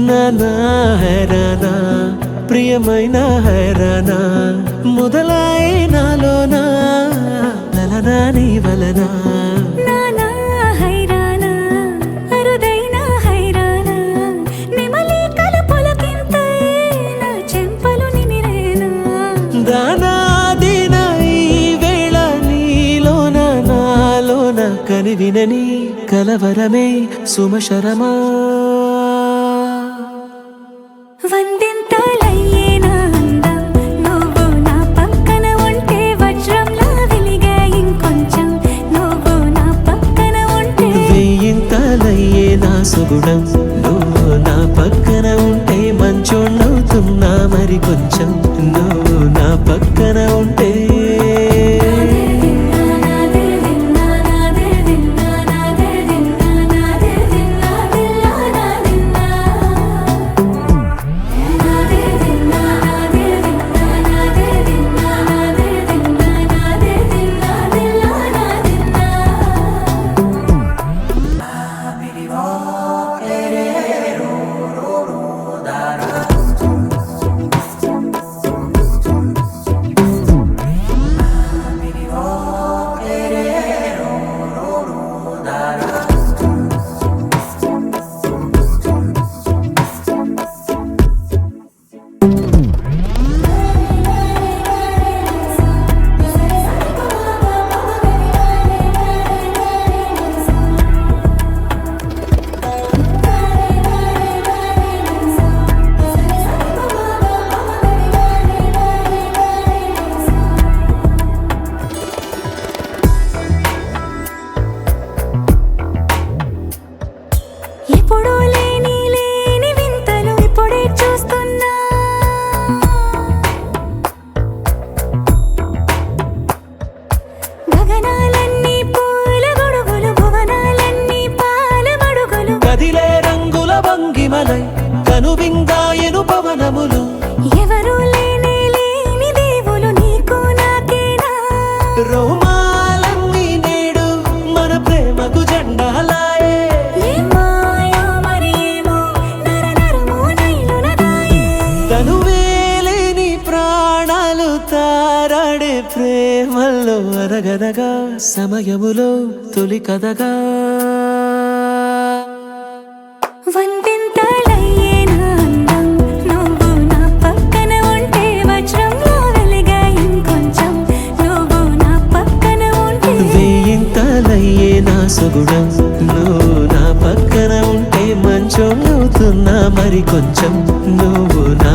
నానా హైరానా ప్రియమైన హైరానా మొదలై నాలోనా లలనా నీ వలనా నానా హైరానా అరుదైన హైరానా నిమలి కలుపులకింతై నా చెంపలు నిమిరేనా దానా దిన ఈ వేళ నీలోన నాలోన కనివినని కలవరమే సుమశరమా వందింతలయ్యేనా అందం నువ్వు నా పక్కన ఉంటే వజ్రంలా వెలిగే ఇంకొంచెం నువ్వు నా పక్కన ఉంటే వెయ్యింతలయ్యే నా సుగుణం నువ్వు నా పక్కన ఉంటే మంచోణ్ణవుతున్నా మరి కొంచెం నువ్వు నా పక్కన ఉంటే ఎప్పుడూ లేని వింతలు ఇప్పుడే చూస్తున్నా గగనాలన్నీ పూల గొడుగులు భువనాలన్నీ పాల మడుగులు కదిలే రంగుల భంగిమలై కనువిందాయను పవనములు ఎవరూ లేని దేవులు నీకు నాకేనా రోమాలన్నీ నేడు మన ప్రేమకు జెండాలాయే ఏమాయో మరి ఏమో నరనరమో నైలునదాయే తనువేలేని ప్రాణాలు తారాడే ప్రేమల్లో అరగనగా సమయములో తొలి కథగా వందింతలయ్యేనా అందం నువ్వు నా పక్కన ఉంటే వజ్రంలా వెలిగే ఇంకొంచెం నువ్వు నా పక్కన ఉంటే వెయ్యింతలయ్యే నా సుగుణం నువ్వు నా పక్కన ఉంటే మంచోణ్ణవుతున్నా మరి కొంచెం నువ్వు నా